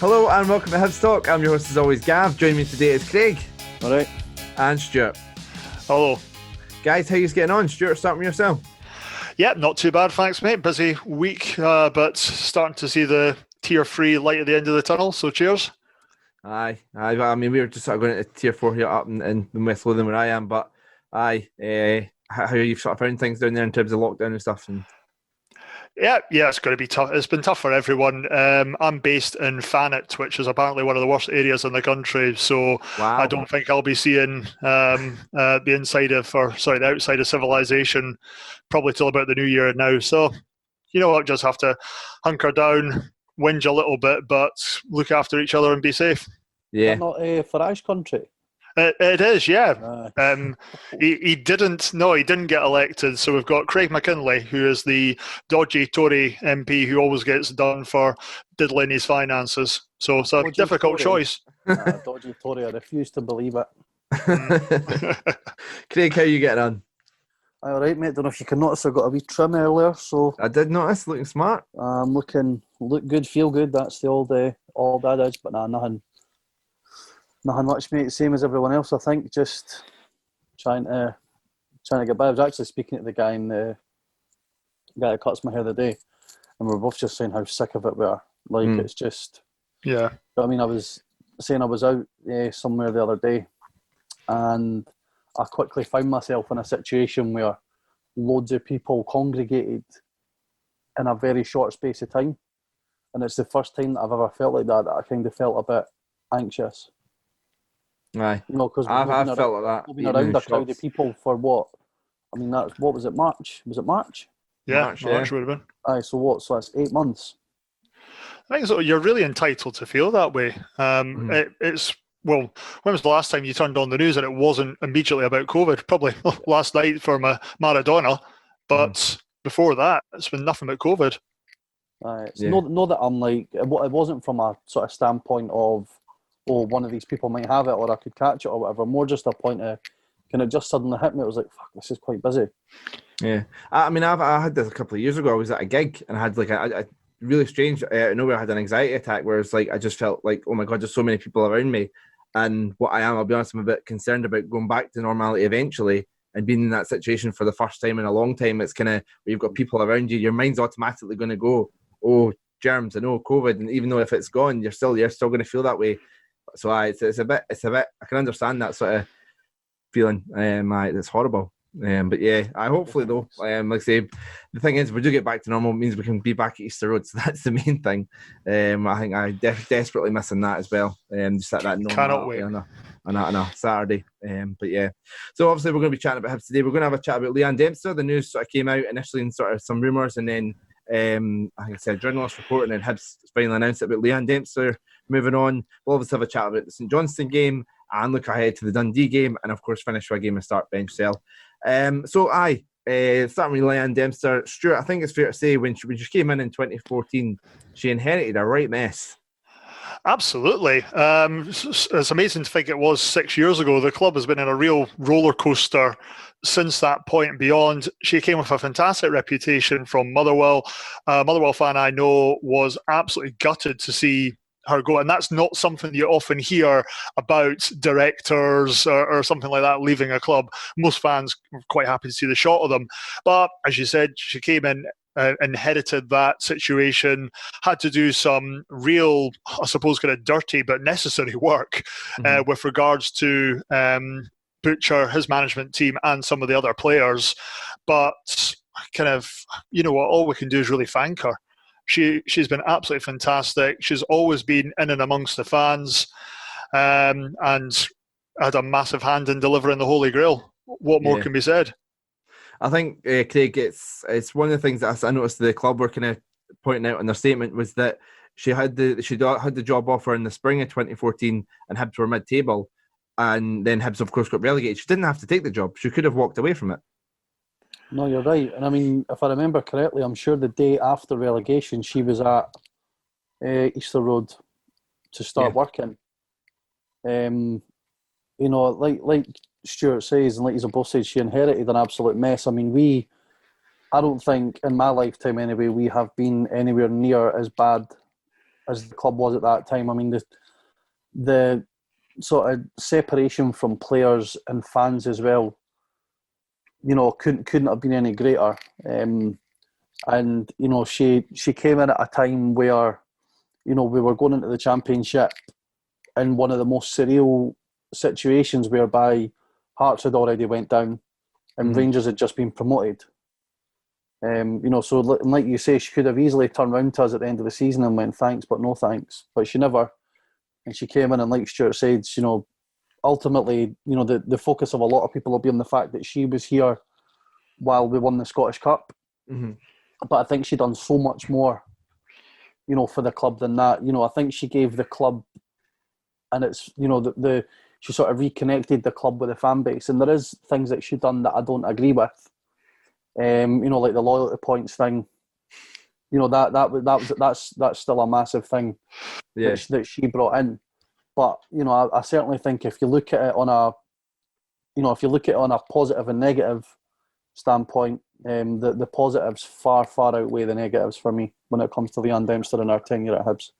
Hello and welcome to Hibs Talk. I'm your host as always, Gav. Joining me today is Craig. All right. And Stuart. Hello. Guys, how you getting on? Stuart, starting with yourself. Yeah, not too bad, thanks, mate. Busy week, but starting to see the tier 3 light at the end of the tunnel, so cheers. Aye. I mean, we were just sort of going into tier 4 here up in West Lothian where I am, but how you've sort of found things down there in terms of lockdown and stuff? Yeah, it's going to be tough. It's been tough for everyone. I'm based in Thanet, which is apparently one of the worst areas in the country. So wow. I don't think I'll be seeing the outside of civilization probably till about the new year now. So, you know what, just have to hunker down, whinge a little bit, but look after each other and be safe. Yeah. Not Farage country. It is, yeah. He didn't get elected. So we've got Craig McKinlay, who is the dodgy Tory MP who always gets done for diddling his finances. So it's a difficult choice. Dodgy Tory, I refuse to believe it. Craig, how are you getting on? All right, mate. Don't know if you can notice I got a wee trim earlier, so I did notice. Looking smart. Look good, feel good. That's the all that is, but nothing much, mate. Same as everyone else, I think. Just trying to get by. I was actually speaking to the guy the guy that cuts my hair the day, and we were both just saying how sick of it we are. Like it's just I mean, I was saying I was out somewhere the other day, and I quickly found myself in a situation where loads of people congregated in a very short space of time, and it's the first time that I've ever felt like that. I kind of felt a bit anxious. Aye, you know, because I've felt like that. We've been around a crowd of people for what? I mean, what was it? March? Was it March? Yeah, March would have been. Aye, so what? So that's 8 months. I think so. You're really entitled to feel that way. It's when was the last time you turned on the news and it wasn't immediately about COVID? Probably last night for Maradona, but before that, it's been nothing but COVID. It's not that I'm like it wasn't from a sort of standpoint of one of these people might have it or I could catch it or whatever. More just a point of can it just suddenly hit me? It was like, fuck, this is quite busy. Yeah, I mean, I had this a couple of years ago. I was at a gig and I had like a really strange. Out of nowhere, I had an anxiety attack where it's like I just felt like, oh my god, there's so many people around me. And I'll be honest, I'm a bit concerned about going back to normality eventually and being in that situation for the first time in a long time. It's kind of where you've got people around you, your mind's automatically going to go, oh, germs and COVID, and even though if it's gone, you're still going to feel that way. So it's a bit. I can understand that sort of feeling. It's horrible. But yeah, hopefully though, like I say, the thing is, if we do get back to normal, it means we can be back at Easter Road. So that's the main thing. I think I desperately missing that as well. Just that cannot wait on a Saturday. But yeah, so obviously we're going to be chatting about Hibs today. We're going to have a chat about Leeann Dempster. The news sort of came out initially in sort of some rumours, and then I think I said journalists reporting, and Hibs finally announced it about Leeann Dempster moving on. We'll obviously have a chat about the St Johnstone game and look ahead to the Dundee game, and of course finish with a game of start bench sell. Starting with Leeann Dempster, Stuart, I think it's fair to say when she came in 2014, she inherited a right mess. Absolutely. It's amazing to think it was 6 years ago. The club has been in a real roller coaster since that point and beyond. She came with a fantastic reputation from Motherwell. Motherwell fan I know was absolutely gutted to see her go, and that's not something you often hear about directors or something like that leaving a club. Most fans were quite happy to see the shot of them, but as you said, she came in, inherited that situation, had to do some real, I suppose, kind of dirty but necessary work with regards to Butcher, his management team, and some of the other players. But kind of, you know what, all we can do is really thank her. She's been absolutely fantastic. She's always been in and amongst the fans, and had a massive hand in delivering the Holy Grail. What more can be said? I think, Craig, it's one of the things that I noticed the club were kind of pointing out in their statement was that she had the job offer in the spring of 2014 and Hibs were mid-table, and then Hibs of course got relegated. She didn't have to take the job. She could have walked away from it. No, you're right. And I mean, if I remember correctly, I'm sure the day after relegation, she was at Easter Road to start working. You know, like Stuart says, and like he's both said, she inherited an absolute mess. I mean, I don't think in my lifetime anyway, we have been anywhere near as bad as the club was at that time. I mean, the sort of separation from players and fans as well, you know, couldn't have been any greater. And you know, she came in at a time where, you know, we were going into the Championship in one of the most surreal situations, whereby Hearts had already went down and Rangers had just been promoted. You know, so like you say, she could have easily turned round to us at the end of the season and went thanks, but no thanks. But she never. And she came in, and like Stuart said, you know, ultimately, you know, the focus of a lot of people will be on the fact that she was here while we won the Scottish Cup. But I think she done so much more, you know, for the club than that. You know, I think she gave the club, and it's, you know, she sort of reconnected the club with the fan base. And there is things that she done that I don't agree with. You know, like the loyalty points thing. You know, that's still a massive thing that she brought in. But you know, I certainly think if you look at it on a positive and negative standpoint, the positives far outweigh the negatives for me when it comes to Leeann Dempster and our tenure at Hibs.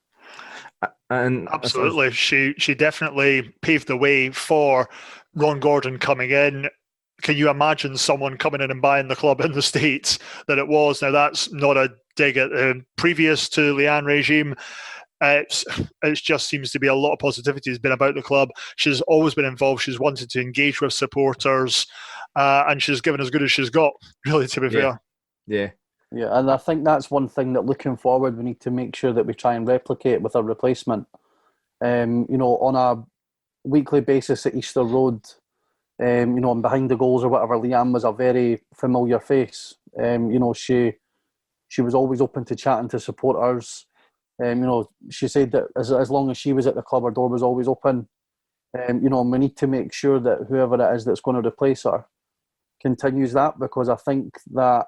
And absolutely, she definitely paved the way for Ron Gordon coming in. Can you imagine someone coming in and buying the club in the States that it was? Now, that's not a dig at previous to Leeann regime. It just seems to be a lot of positivity has been about the club. She's always been involved. She's wanted to engage with supporters, and she's given as good as she's got, really, to be fair. Yeah, and I think that's one thing that looking forward we need to make sure that we try and replicate with a replacement. You know, on a weekly basis at Easter Road, you know, and behind the goals or whatever, Leeann was a very familiar face. You know, she was always open to chatting to supporters. You know, she said that as long as she was at the club, her door was always open. You know, and we need to make sure that whoever it is that's going to replace her continues that, because I think that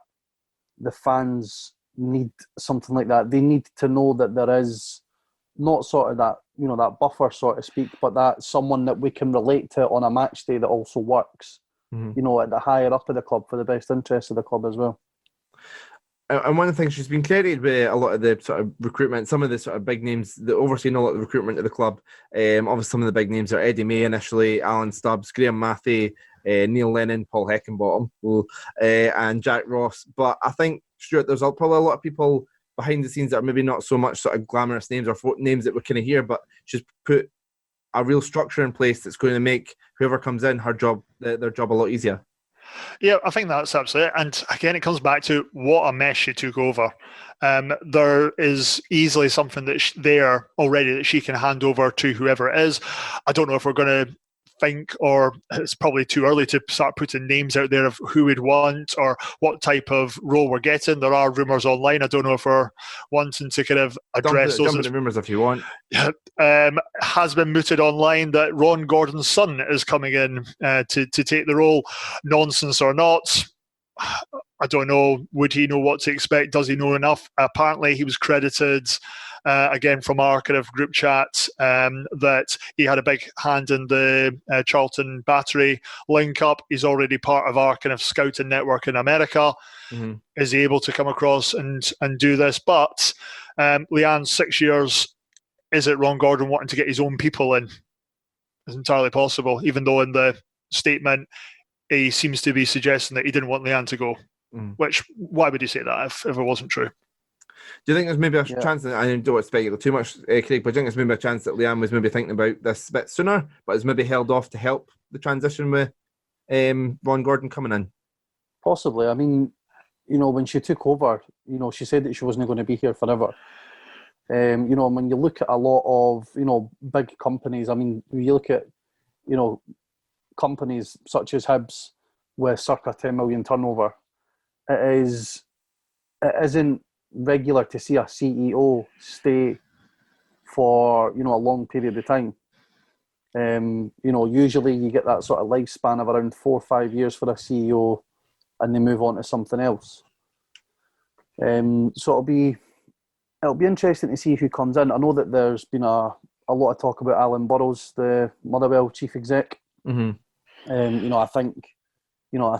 the fans need something like that. They need to know that there is not sort of that, you know, that buffer, so to speak, but that someone that we can relate to on a match day that also works, you know, at the higher up of the club for the best interest of the club as well. And one of the things, she's been credited with a lot of the sort of recruitment, some of the sort of big names, the overseeing a lot of the recruitment of the club. Obviously, some of the big names are Eddie May initially, Alan Stubbs, Graham Mathey, Neil Lennon, Paul Heckenbottom, and Jack Ross. But I think, Stuart, there's probably a lot of people behind the scenes that are maybe not so much sort of glamorous names or names that we kind of hear, but she's put a real structure in place that's going to make whoever comes in their job a lot easier. Yeah, I think that's absolutely it. And again, it comes back to what a mess she took over. There is easily something that's there already that she can hand over to whoever it is. I don't know if we're going to think, or it's probably too early to start putting names out there of who we'd want or what type of role we're getting. There are rumours online. I don't know if we're wanting to kind of address those. Jump into rumours if you want. Has been mooted online that Ron Gordon's son is coming in to take the role. Nonsense or not, I don't know. Would he know what to expect? Does he know enough? Apparently, he was credited, again, from our kind of group chat, that he had a big hand in the Charlton Battery link-up. He's already part of our kind of scouting network in America. Is he able to come across and do this? But Leeann, 6 years, is it Ron Gordon wanting to get his own people in? It's entirely possible, even though in the statement he seems to be suggesting that he didn't want Leeann to go. Which, why would he say that if it wasn't true? Do you think there's maybe a chance, that, I don't want to speculate too much, Craig, but do you think there's maybe a chance that Leeann was maybe thinking about this a bit sooner, but has maybe held off to help the transition with Ron Gordon coming in? Possibly. I mean, you know, when she took over, you know, she said that she wasn't going to be here forever. You know, when you look at a lot of, you know, big companies, I mean, you look at, you know, companies such as Hibs with circa 10 million turnover, it isn't regular to see a CEO stay for, you know, a long period of time. You know, usually you get that sort of lifespan of around 4 or 5 years for a CEO, and they move on to something else. So it'll be interesting to see who comes in. I know that there's been a lot of talk about Alan Burrows, the Motherwell chief exec. You know, I think, you know,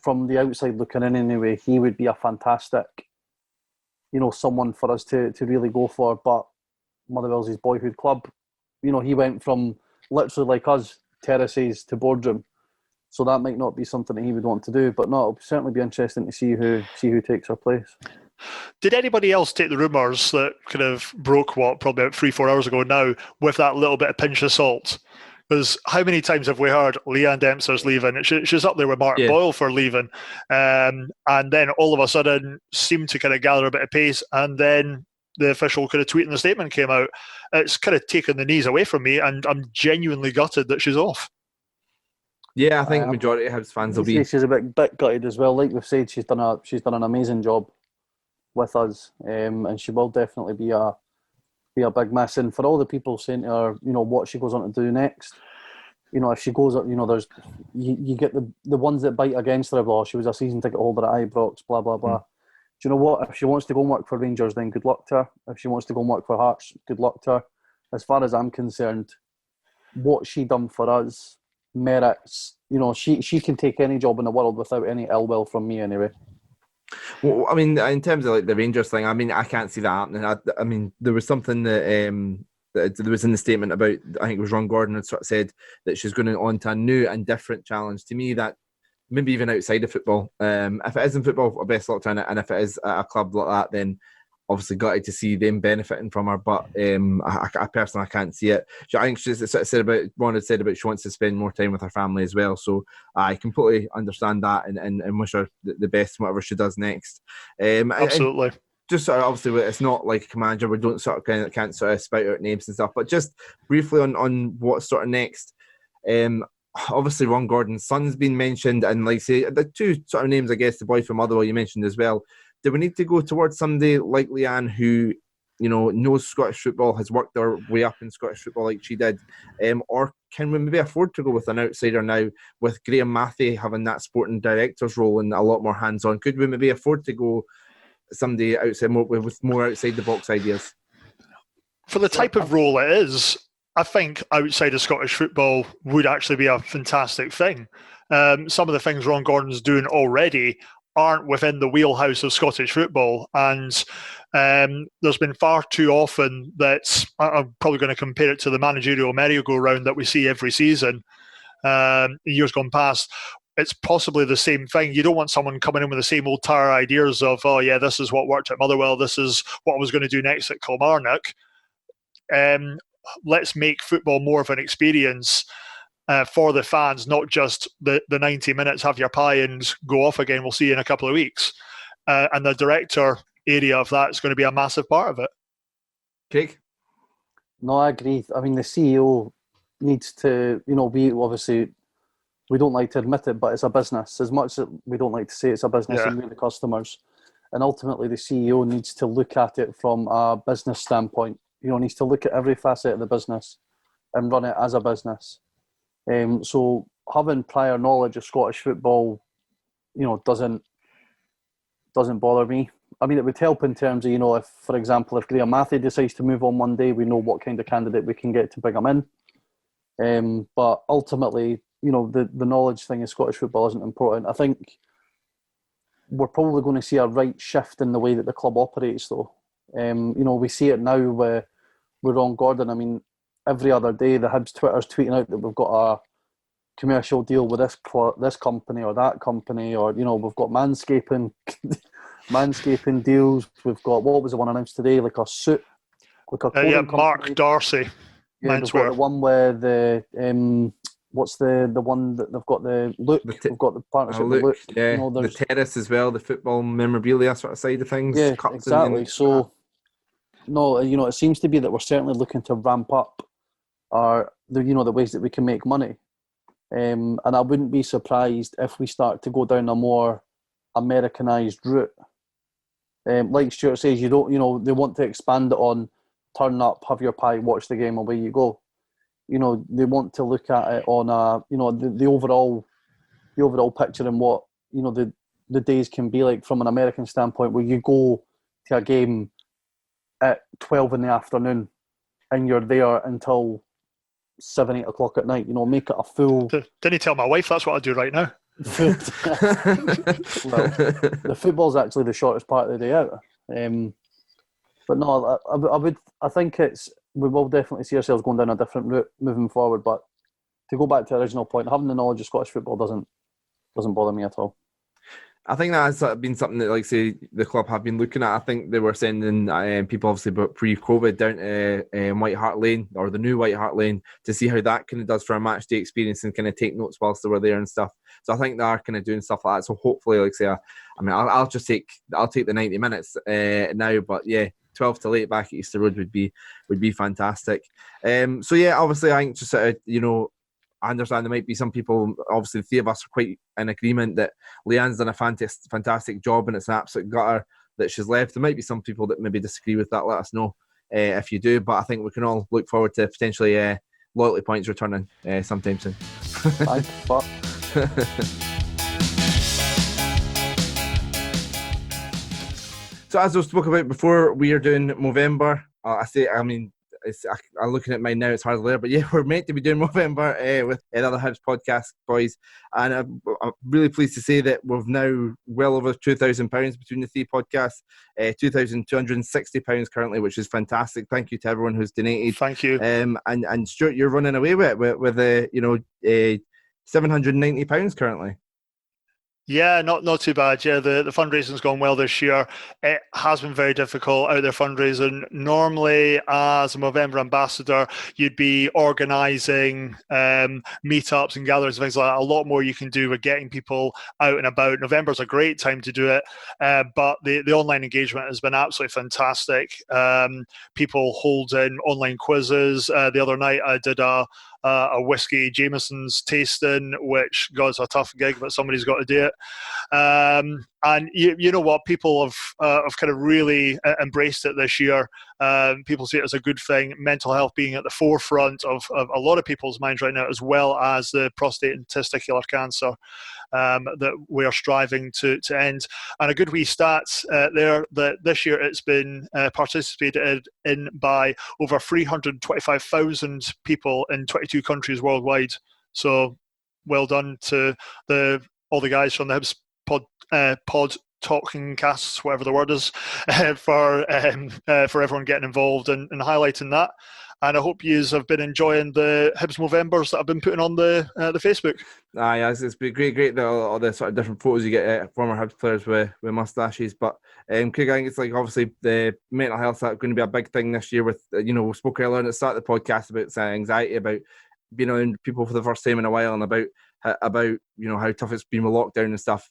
from the outside looking in anyway, he would be a fantastic, you know, someone for us to really go for. But Motherwell's his boyhood club. He went from literally like us, terraces to boardroom. So that might not be something that he would want to do, but no, it'll certainly be interesting to see who takes her place. Did anybody else take the rumours that kind of broke, probably about 3-4 hours ago now, with that little bit of pinch of salt? Because how many times have we heard Leeann Dempster's leaving? She's up there with Mark Boyle for leaving. And then all of a sudden seemed to kind of gather a bit of pace, and then the official kind of tweet and the statement came out. It's kind of taken the knees away from me, and I'm genuinely gutted that she's off. Yeah, I think majority of Hibs fans will be. She's a bit gutted as well. Like we've said, she's done an amazing job with us, and she will definitely be a big miss. And for all the people saying to her, what she goes on to do next, if she goes up, there's you get the ones that bite against her. Well, she was a season ticket holder at Ibrox, blah blah blah. Do you know what? If she wants to go and work for Rangers, then good luck to her. If she wants to go and work for Hearts, good luck to her. As far as I'm concerned, what she done for us merits. She can take any job in the world without any ill will from me anyway. Well, I mean, in terms of like the Rangers thing, I mean, I can't see that happening. I mean, there was something that there was in the statement about, I think it was Ron Gordon had sort of said that she's going on to a new and different challenge. To me, that maybe even outside of football. If it is in football, best luck to her, and if it is at a club like that, then obviously gutted to see them benefiting from her. But I personally can't see it. I think she's sort of said about, Ron had said about she wants to spend more time with her family as well. So I completely understand that and wish her the best in whatever she does next. Absolutely. And just sort of, obviously, it's not like a commander. We don't sort of can't sort of spout out names and stuff. But just briefly on what's sort of next. Obviously, Ron Gordon's son's been mentioned, and like say the two sort of names, I guess, the boy from Motherwell you mentioned as well. Do we need to go towards somebody like Leeann who, knows Scottish football, has worked their way up in Scottish football like she did, or can we maybe afford to go with an outsider now, with Graham Matthew having that sporting director's role and a lot more hands-on? Could we maybe afford to go somebody outside with more outside the box ideas? For the type of role it is, I think outside of Scottish football would actually be a fantastic thing. Some of the things Ron Gordon's doing already aren't within the wheelhouse of Scottish football, and there's been far too often that I'm probably going to compare it to the managerial merry-go-round that we see every season in years gone past. It's possibly the same thing. You don't want someone coming in with the same old tired ideas of, oh yeah, this is what worked at Motherwell, this is what I was going to do next at Kilmarnock. Let's make football more of an experience for the fans, not just the 90 minutes, have your pie and go off again, we'll see you in a couple of weeks. And the director area of that is going to be a massive part of it. Craig? No, I agree. I mean, the CEO needs to, we don't like to admit it, but it's a business. As much as we don't like to say it's a business and we're the customers. And ultimately, the CEO needs to look at it from a business standpoint. Needs to look at every facet of the business and run it as a business. So having prior knowledge of Scottish football, doesn't bother me. I mean, it would help in terms of, if, for example, if Graham Matthew decides to move on one day, we know what kind of candidate we can get to bring him in. But ultimately, the knowledge thing of Scottish football isn't important. I think we're probably going to see a right shift in the way that the club operates, though. We see it now with Ron Gordon. I mean, every other day the Hibs Twitter's tweeting out that we've got a commercial deal with this company or that company, or we've got manscaping deals. We've got, what was the one announced today? Like a suit, like a clothing company. Mark Darcy. Yeah, we've got the one where the what's the one that they've got the Look? We've got the partnership with Look. Yeah, the terrace as well, the football memorabilia sort of side of things. Yeah, cups exactly. So, no, it seems to be that we're certainly looking to ramp up the ways that we can make money. And I wouldn't be surprised if we start to go down a more Americanized route. Like Stuart says, they want to expand it on turn up, have your pie, watch the game, away you go. They want to look at it on the overall picture and what the days can be like from an American standpoint, where you go to a game at 12 in the afternoon and you're there until 7, 8 o'clock at night. Make it a full. Didn't you tell my wife that's what I do right now? Well, the football's actually the shortest part of the day out. But no, I think it's we will definitely see ourselves going down a different route moving forward. But to go back to the original point, having the knowledge of Scottish football doesn't bother me at all. I think that has been something that, like, say, the club have been looking at. I think they were sending people, obviously, but pre-COVID down to White Hart Lane, or the new White Hart Lane, to see how that kind of does for a match day experience and kind of take notes whilst they were there and stuff. So I think they are kind of doing stuff like that. So hopefully, like, say, I'll take the 90 minutes now, but yeah, 12 till 8 back at Easter Road would be fantastic. So yeah, obviously, I think just I understand there might be some people, obviously the three of us are quite in agreement that Leeann's done a fantastic job, and it's an absolute gutter that she's left. There might be some people that maybe disagree with that. Let us know if you do, but I think we can all look forward to potentially loyalty points returning sometime soon. Thanks, fuck. So as I spoke about before, we are doing Movember. I'm looking at mine now, it's hard to layer, but yeah, we're meant to be doing Movember with the other Hibs podcast boys, and I'm really pleased to say that we've now well over £2,000 between the three podcasts, £2,260 currently, which is fantastic. Thank you to everyone who's donated. Thank you. And Stuart, you're running away with £790 currently. Yeah, not too bad. Yeah, the fundraising's gone well this year. It has been very difficult out there fundraising. Normally, as a Movember ambassador, you'd be organising meetups and gatherings and things like that. A lot more you can do with getting people out and about. November's a great time to do it, but the online engagement has been absolutely fantastic. People holding online quizzes. The other night, I did a whiskey Jameson's tasting, which God's a tough gig, but somebody's got to do it. And you know what, people have kind of really embraced it this year. People see it as a good thing. Mental health being at the forefront of a lot of people's minds right now, as well as the prostate and testicular cancer that we are striving to end. And a good wee stats there, that this year it's been participated in by over 325,000 people in 22 countries worldwide. So well done to all the guys from the Hibs pod talking casts, whatever the word is, for everyone getting involved and highlighting that. And I hope you have been enjoying the Hibs Movembers that I've been putting on the Facebook. Yeah, it's been great that all the sort of different photos you get former Hibs players with mustaches. But Craig, I think it's like, obviously the mental health is going to be a big thing this year. With we spoke earlier at the start of the podcast about anxiety, about being around people for the first time in a while, and about how tough it's been with lockdown and stuff.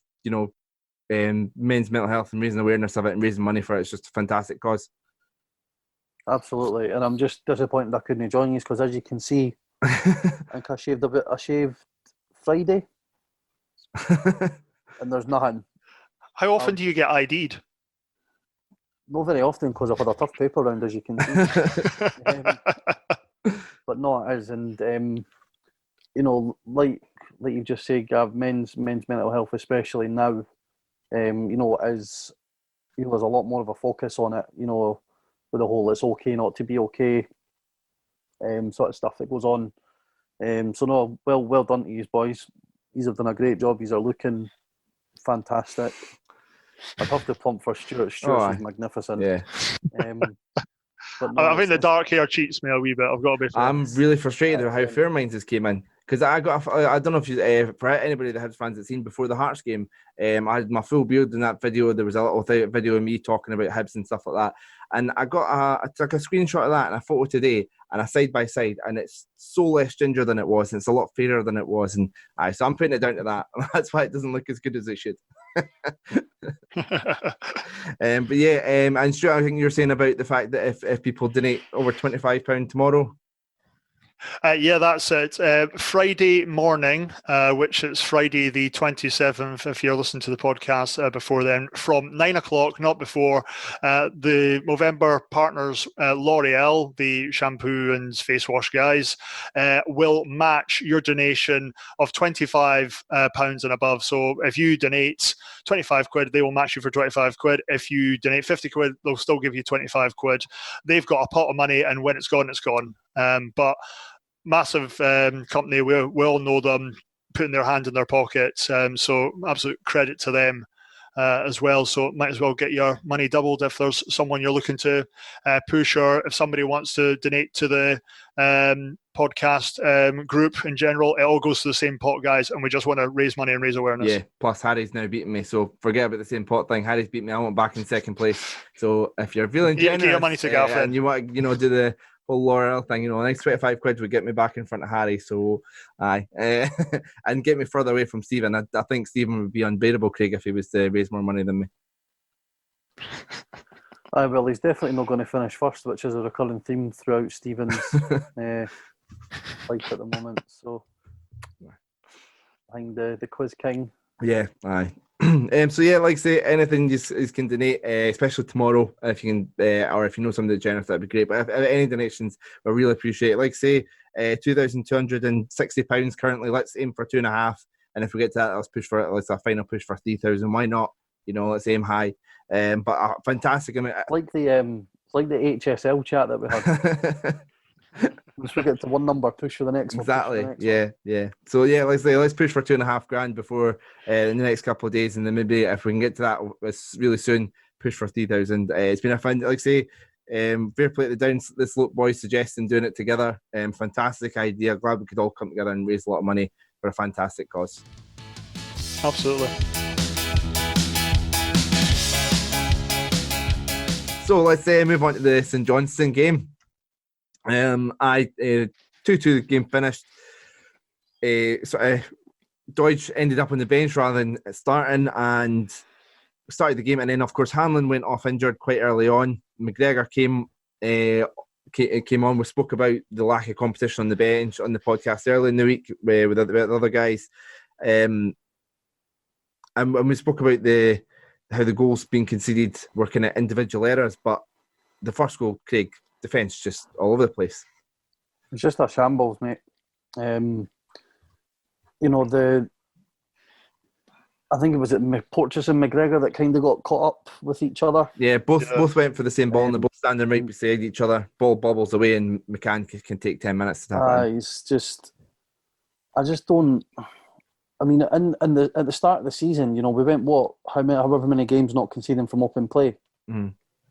Men's mental health and raising awareness of it and raising money for it. It's just a fantastic cause. Absolutely, and I'm just disappointed I couldn't join you, because as you can see, I think I shaved Friday, and there's nothing. How often do you get ID'd? Not very often, because I've had a tough paper round, as you can see. But no, it is, and like you've just said, Gav, men's mental health, especially now, there's a lot more of a focus on it. With the whole "it's okay not to be okay" sort of stuff that goes on. So no, well done to you boys. You have done a great job. You are looking fantastic. I'd have to plump for Stuart. Stuart is magnificent. Yeah. But no, I think the dark hair cheats me a wee bit. I've got to be fair. I'm really frustrated with how fair mine just came in, because I don't know if you, for anybody that Hibs fans that's seen before the Hearts game, I had my full beard in that video. There was a little video of me talking about Hibs and stuff like that, and I took a screenshot of that and a photo today and a side by side, and it's so less ginger than it was, and it's a lot fairer than it was, and so I'm putting it down to that. That's why it doesn't look as good as it should. But yeah, and Stuart, I think you're saying about the fact that if people donate over £25 tomorrow. Yeah, that's it. Friday morning, which is Friday the 27th, if you're listening to the podcast before then, from 9 o'clock, not before, the Movember partners, L'Oreal, the shampoo and face wash guys, will match your donation of £25 and above. So if you donate 25 quid, they will match you for 25 quid. If you donate 50 quid, they'll still give you 25 quid. They've got a pot of money, and when it's gone, it's gone. But massive company, we all know them, putting their hand in their pockets, so absolute credit to them. as well. So might as well get your money doubled if there's someone you're looking to push, or if somebody wants to donate to the podcast group in general. It all goes to the same pot, guys, and we just want to raise money and raise awareness. Yeah, plus Harry's now beating me, so forget about the same pot thing. Harry's beat me. I want back in second place. So if you're feeling generous, get your money to Gaff and you want to, do the whole Laurel thing, a nice 25 quid would get me back in front of Harry. So aye, and get me further away from Stephen. I think Stephen would be unbearable, Craig, if he was to raise more money than me. Well, he's definitely not going to finish first, which is a recurring theme throughout Stephen's life at the moment. So I think the quiz king. Yeah, aye. So yeah, like I say, anything you can donate, especially tomorrow, if you can, or if you know somebody generous, that'd be great. But if any donations, we really appreciate it. Like I say, £2,260 currently. Let's aim for 2.5, and if we get to that, let's push for it. Let's a final push for 3,000. Why not? Let's aim high. But fantastic. I mean, like the HSL chat that we had. Once we get to one number, push for the next one. Exactly. Yeah. So yeah, let's push for 2.5 grand before in the next couple of days, and then maybe if we can get to that really soon, push for 3,000. It's been a fun, like I say, fair play to the Down the Slope boys suggesting doing it together. Fantastic idea. Glad we could all come together and raise a lot of money for a fantastic cause. Absolutely. So let's move on to the St Johnstone game. 2-2 game finished. Deutsch ended up on the bench rather than starting, and started the game, and then of course Hamlin went off injured quite early on. McGregor came on. We spoke about the lack of competition on the bench on the podcast earlier in the week with the other guys, and we spoke about how the goals being conceded were kind of individual errors, but the first goal, Craig, defence just all over the place. It's just a shambles, mate. I think it was Porteous and McGregor that kind of got caught up with each other. Yeah, both went for the same ball, and they're both standing right beside each other. Ball bobbles away, and McCann can take 10 minutes to tap in. I just don't. I mean, at the start of the season, we went however many games not conceding from open play.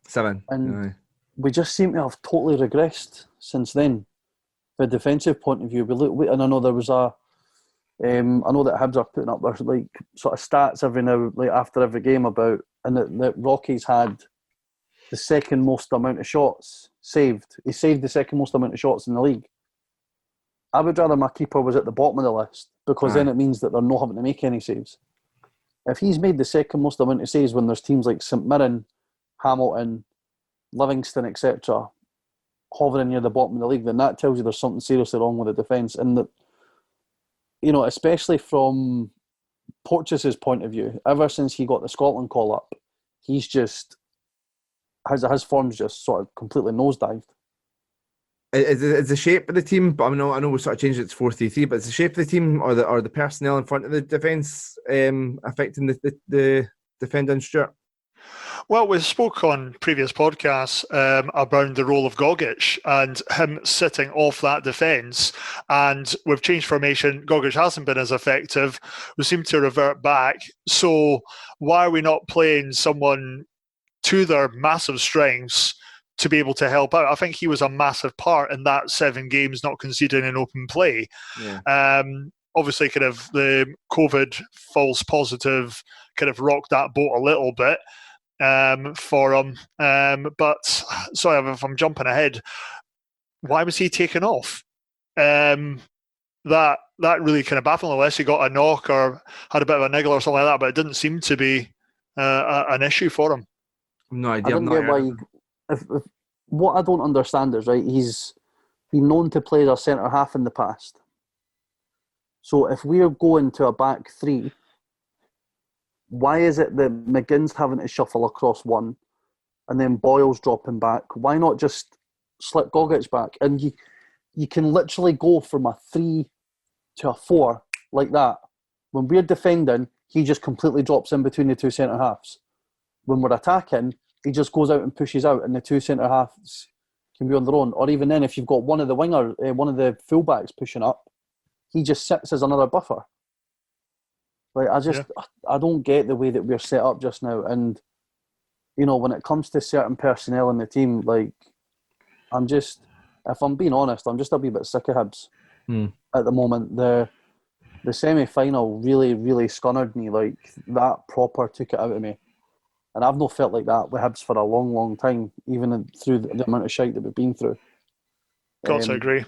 7. And we just seem to have totally regressed since then. From a defensive point of view, and I know there was I know that Hibs are putting up their sort of stats every now after every game about, and that Rocky's had the second most amount of shots saved. He saved the second most amount of shots in the league. I would rather my keeper was at the bottom of the list, because then it means that they're not having to make any saves. If he's made the second most amount of saves when there's teams like St Mirren, Hamilton, Livingston, etc., hovering near the bottom of the league, then that tells you there's something seriously wrong with the defence. And that, especially from Porteous's point of view, ever since he got the Scotland call up, he's just his form's just sort of completely nosedived. Is the shape of the team? But I know we sort of changed it to 4-3-3, but is the shape of the team or the personnel in front of the defence affecting the defending, Stuart? Well, we spoke on previous podcasts about the role of Gogic and him sitting off that defence, and we've changed formation. Gogic hasn't been as effective. We seem to revert back. So why are we not playing someone to their massive strengths to be able to help out? I think he was a massive part in that 7 games not conceding in open play. Yeah. Obviously, kind of the COVID false positive kind of rocked that boat a little bit for him. But sorry if I'm jumping ahead. Why was he taken off? That really kind of baffled me, unless he got a knock or had a bit of a niggle or something like that. But it didn't seem to be an issue for him. No idea. I don't get why. If what I don't understand is, right, he's been known to play as a centre half in the past. So if we're going to a back 3, why is it that McGinn's having to shuffle across one and then Boyle's dropping back? Why not just slip Gogic back? And you can literally go from a 3 to a 4 like that. When we're defending, he just completely drops in between the two centre halves. When we're attacking, he just goes out and pushes out, and the two centre halves can be on their own. Or even then, if you've got one of the fullbacks pushing up, he just sits as another buffer. Like I don't get the way that we're set up just now, and when it comes to certain personnel in the team, like if I'm being honest, I'm just a wee bit sick of Hibs at the moment. The semi-final really, really scunnered me. Like, that proper took it out of me. And I've not felt like that with Hibs for a long, long time, even through the amount of shite that we've been through. Got to agree.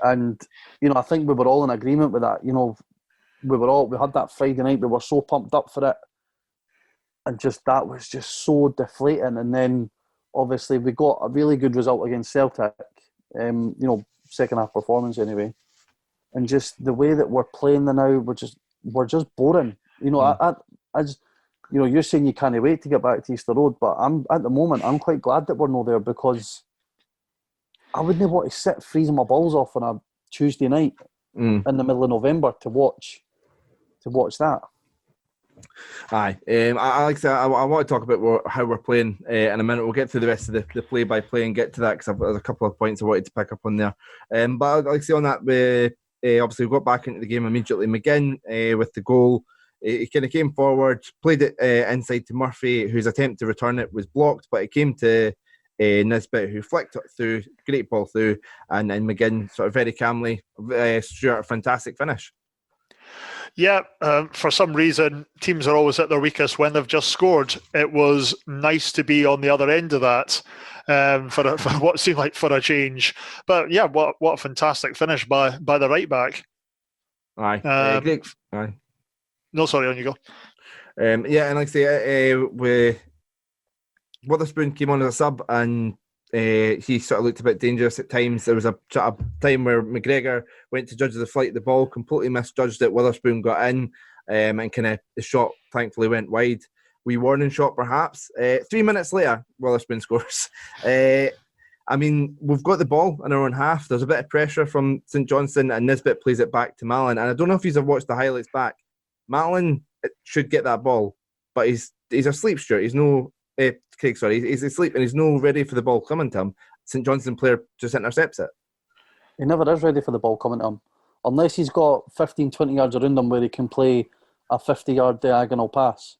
And, I think we were all in agreement with that. We had that Friday night, we were so pumped up for it. And that was just so deflating. And then, obviously, we got a really good result against Celtic, second half performance anyway. And just the way that we're playing now, we're just boring. I just, you're saying you can't wait to get back to Easter Road, but at the moment I'm quite glad that we're not there, because I wouldn't want to sit freezing my balls off on a Tuesday night in the middle of November to watch that. Aye, I like to say, I want to talk about how we're playing in a minute. We'll get through the rest of the play-by-play and get to that, because there's a couple of points I wanted to pick up on there. But I'd like to say on that, obviously we got back into the game immediately. McGinn with the goal, he kind of came forward, played it inside to Murphy, whose attempt to return it was blocked, but it came to Nisbet, who flicked it through, great ball through, and McGinn sort of very calmly, Stuart, a fantastic finish. Yeah, for some reason, teams are always at their weakest when they've just scored. It was nice to be on the other end of that for what seemed like for a change. But yeah, what a fantastic finish by the right back. Aye, great. Aye. No, sorry, on you go. Yeah, and like I say, Witherspoon came on as a sub, and he sort of looked a bit dangerous at times. There was a time where McGregor went to judge the flight of the ball, completely misjudged it. Witherspoon got in, and kind of the shot thankfully went wide. Wee warning shot, perhaps. 3 minutes later, Witherspoon scores. I mean, we've got the ball in our own half. There's a bit of pressure from St Johnstone, and Nisbet plays it back to Mallan. And I don't know if you've watched the highlights back. Mallan should get that ball, but he's asleep, Stuart. He's no... Craig, sorry, he's asleep and he's no ready for the ball coming to him. St Johnstone player just intercepts it. He never is ready for the ball coming to him, unless he's got 15, 20 yards around him where he can play a 50-yard diagonal pass.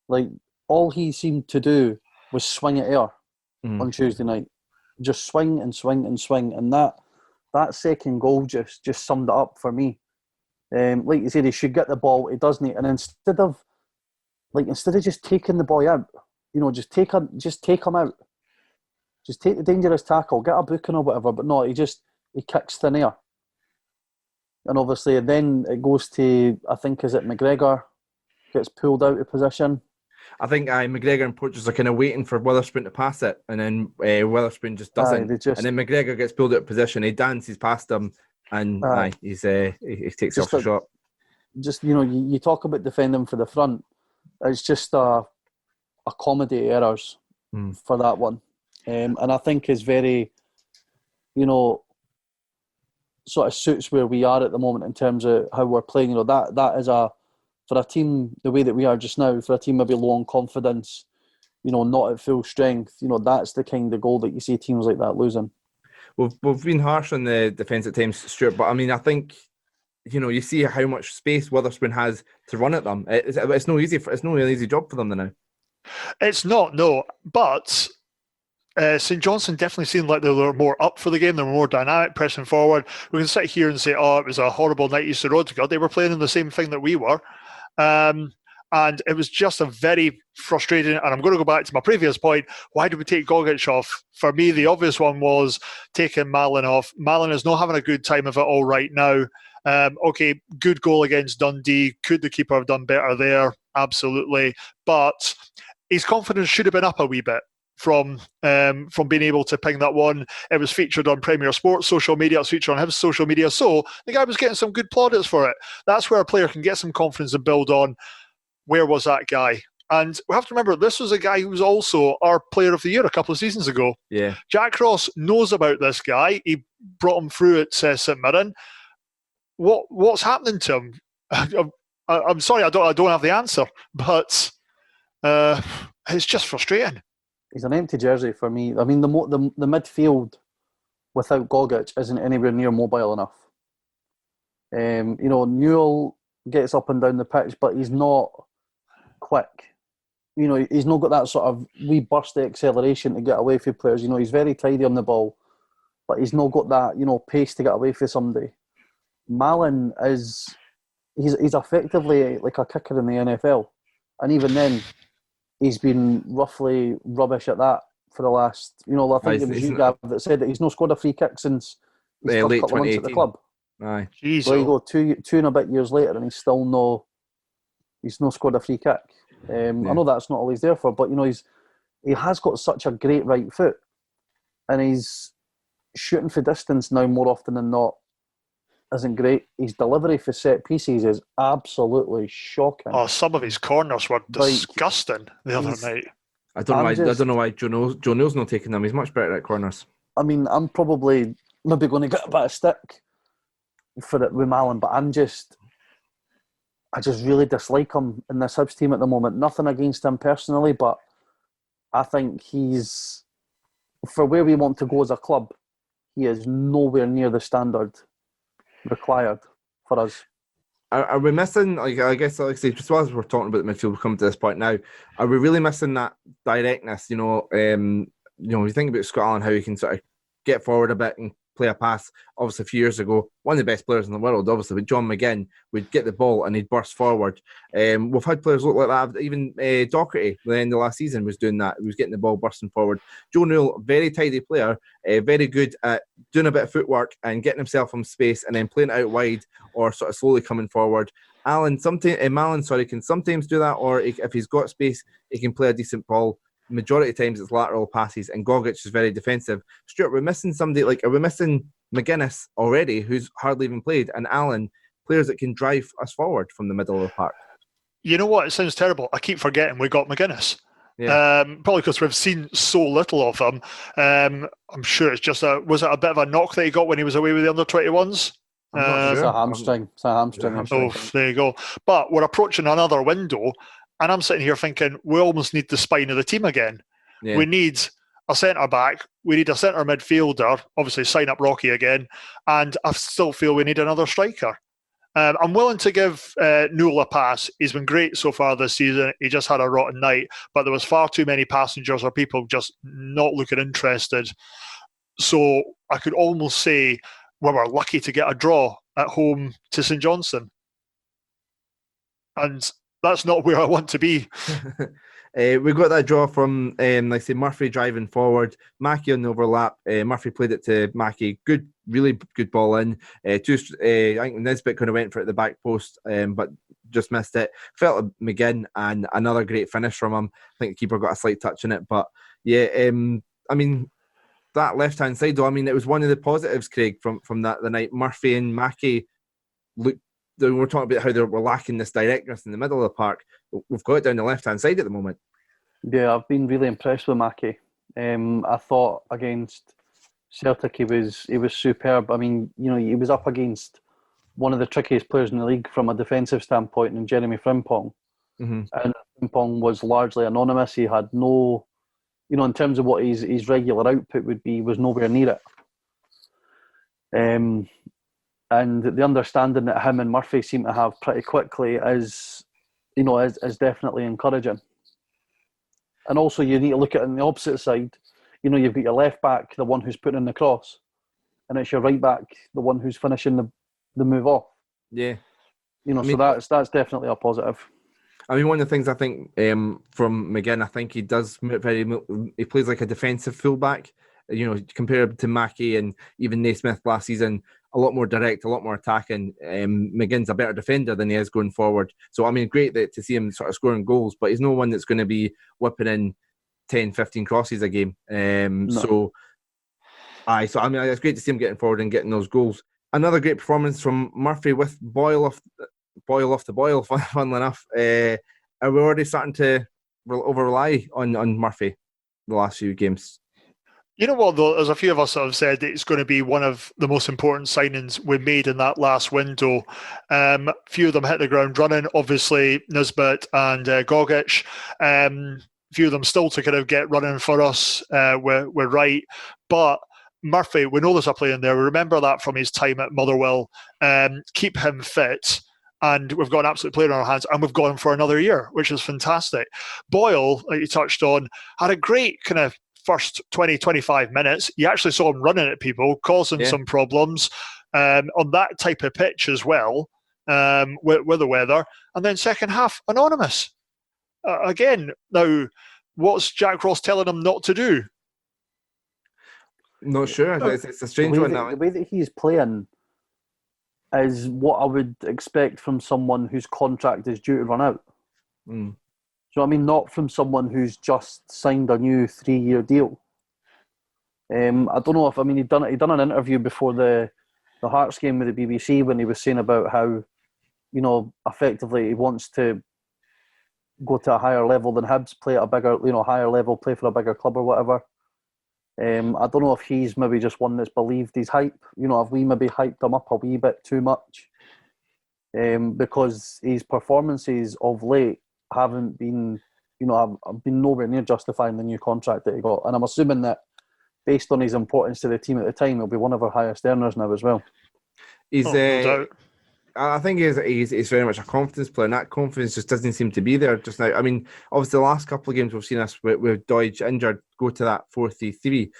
Like, all he seemed to do was swing at air on Tuesday night. Just swing and swing and swing. And that second goal just summed it up for me. Like you said, he should get the ball. He doesn't. And instead of just taking the boy out, just take him out. Just take the dangerous tackle, get a booking or whatever. But no, he kicks thin air. And obviously, then it goes to, I think, is it McGregor gets pulled out of position. I think McGregor and Porteous are kind of waiting for Witherspoon to pass it, and then Witherspoon just doesn't. And then McGregor gets pulled out of position. He dances past him, and he takes off the shot. Just you talk about defending for the front. It's just a comedy of errors for that one, and I think is very, sort of suits where we are at the moment in terms of how we're playing. That is for a team the way that we are just now, for a team maybe low on confidence, not at full strength. That's the kind of goal that you see teams like that losing. We've been harsh on the defence at times, Stuart, but I mean, I think you see how much space Witherspoon has to run at them. It's no easy job for them now. It's not, no, but St Johnstone definitely seemed like they were more up for the game. They were more dynamic, pressing forward. We can sit here and say, "Oh, it was a horrible night Easter Road." God, they were playing in the same thing that we were, and it was just a very frustrating. And I'm going to go back to my previous point. Why did we take Gogic off? For me, the obvious one was taking Mallan off. Mallan is not having a good time of it all right now. Okay, good goal against Dundee. Could the keeper have done better there? Absolutely, but his confidence should have been up a wee bit from being able to ping that one. It was featured on Premier Sports social media. It was featured on his social media. So the guy was getting some good plaudits for it. That's where a player can get some confidence and build on. Where was that guy? And we have to remember, this was a guy who was also our player of the year a couple of seasons ago. Yeah. Jack Ross knows about this guy. He brought him through at St Mirren. What's happening to him? I'm sorry, I don't have the answer, but it's just frustrating. He's an empty jersey for me. I mean, the midfield without Gogic isn't anywhere near mobile enough. Newell gets up and down the pitch, but he's not quick. You know, he's not got that sort of wee burst of acceleration to get away from players. You know, he's very tidy on the ball, but he's not got that, you know, pace to get away from somebody. Mallan he's effectively like a kicker in the NFL, and even then, he's been roughly rubbish at that for the last. You know, I think it was you, Gav, that said that he's not scored a free kick since his first late couple of months at the 2018. club. Aye. Jeez, There you go, two and a bit years later, and he's not scored a free kick. I know that's not all he's there for, but you know, he has got such a great right foot, and he's shooting for distance now more often than not. Isn't great. His delivery for set pieces is absolutely shocking. Oh, some of his corners were disgusting the other night. I don't know why Joe Neal's not taking them. He's much better at corners. I mean, I'm probably maybe going to get a bit of stick for it with Mallan, but I just really dislike him in this Hibs team at the moment. Nothing against him personally, but I think he's, for where we want to go as a club, he is nowhere near the standard required for us. Are we missing, like, I guess, like, say, just as we're talking about the midfield, we've come to this point now, are we really missing that directness? You know, you think about Scott Allen, how he can sort of get forward a bit and play a pass. Obviously, a few years ago, one of the best players in the world, obviously, with John McGinn, would get the ball and he'd burst forward. We've had players look like that. Even Docherty, at the end of last season, was doing that. He was getting the ball bursting forward. Joe Newell, very tidy player, very good at doing a bit of footwork and getting himself from space and then playing it out wide or sort of slowly coming forward. Mallan can sometimes do that, or if he's got space, he can play a decent ball. Majority of times it's lateral passes, and Gogic is very defensive. Stuart, we're missing somebody, like, are we missing McGuinness already, who's hardly even played, and Allen, players that can drive us forward from the middle of the park? You know what? It sounds terrible. I keep forgetting we got McGuinness. Yeah. Probably because we've seen so little of him. I'm sure it's just was it a bit of a knock that he got when he was away with the under-21s? I'm not sure. It's a hamstring. Oh, there you go. But we're approaching another window, and I'm sitting here thinking we almost need the spine of the team again. Yeah. We need a centre-back. We need a centre midfielder. Obviously, sign up Rocky again. And I still feel we need another striker. I'm willing to give Newell a pass. He's been great so far this season. He just had a rotten night. But there was far too many passengers or people just not looking interested. So I could almost say we were lucky to get a draw at home to St Johnstone. And that's not where I want to be. We got that draw from, like say, Murphy driving forward, Mackie on the overlap. Murphy played it to Mackie. Good, really good ball in. I think Nisbet kind of went for it at the back post, but just missed it. Felt like McGinn, and another great finish from him. I think the keeper got a slight touch in it, but yeah, I mean, that left-hand side, though, I mean, it was one of the positives, Craig, from that the night. Murphy and Mackie looked. We're talking about how we're lacking this directness in the middle of the park. We've got it down the left-hand side at the moment. Yeah, I've been really impressed with Mackie. I thought against Celtic he was superb. I mean, you know, he was up against one of the trickiest players in the league from a defensive standpoint, in Jeremy Frimpong. Mm-hmm. And Frimpong was largely anonymous. He had no, you know, in terms of what his regular output would be, was nowhere near it. And the understanding that him and Murphy seem to have pretty quickly is definitely encouraging. And also, you need to look at it on the opposite side. You know, you've got your left back, the one who's putting in the cross, and it's your right back, the one who's finishing the move off. Yeah, you know, I mean, so that's definitely a positive. I mean, one of the things I think from McGinn, I think he does he plays like a defensive fullback. You know, compared to Mackie and even Naismith last season, a lot more direct, a lot more attacking. McGinn's a better defender than he is going forward. So, I mean, great to see him sort of scoring goals, but he's no one that's going to be whipping in 10, 15 crosses a game. No. So, I mean, it's great to see him getting forward and getting those goals. Another great performance from Murphy with Boyle off the boil, funnily enough. Are we already starting to over-rely on Murphy the last few games? You know what, though? There's a few of us that have said that it's going to be one of the most important signings we made in that last window. Few of them hit the ground running, obviously, Nisbet and Gogic. Few of them still to kind of get running for us. We're right. But Murphy, we know there's a play in there. We remember that from his time at Motherwell. Keep him fit. and we've got an absolute player on our hands, and we've got him for another year, which is fantastic. Boyle, like you touched on, had a great kind of first 20, 25 minutes. You actually saw him running at people, causing some problems on that type of pitch as well, with the weather. And then second half, anonymous. Again, now, what's Jack Ross telling him not to do? Not sure. It's a strange one now. The way that he's playing is what I would expect from someone whose contract is due to run out. Do you know what I mean? Not from someone who's just signed a new 3-year deal. I don't know if, he'd done an interview before the Hearts game with the BBC when he was saying about how, effectively he wants to go to a higher level than Hibs, play at a bigger, higher level, play for a bigger club or whatever. I don't know if he's maybe just one that's believed his hype. Have we maybe hyped him up a wee bit too much? Because his performances of late haven't been, have been nowhere near justifying the new contract that he got. And I'm assuming that based on his importance to the team at the time, he'll be one of our highest earners now as well. No doubt. I think he's very much a confidence player, and that confidence just doesn't seem to be there just now. Obviously, the last couple of games we've seen us with Deutsch injured go to that 4-3-3.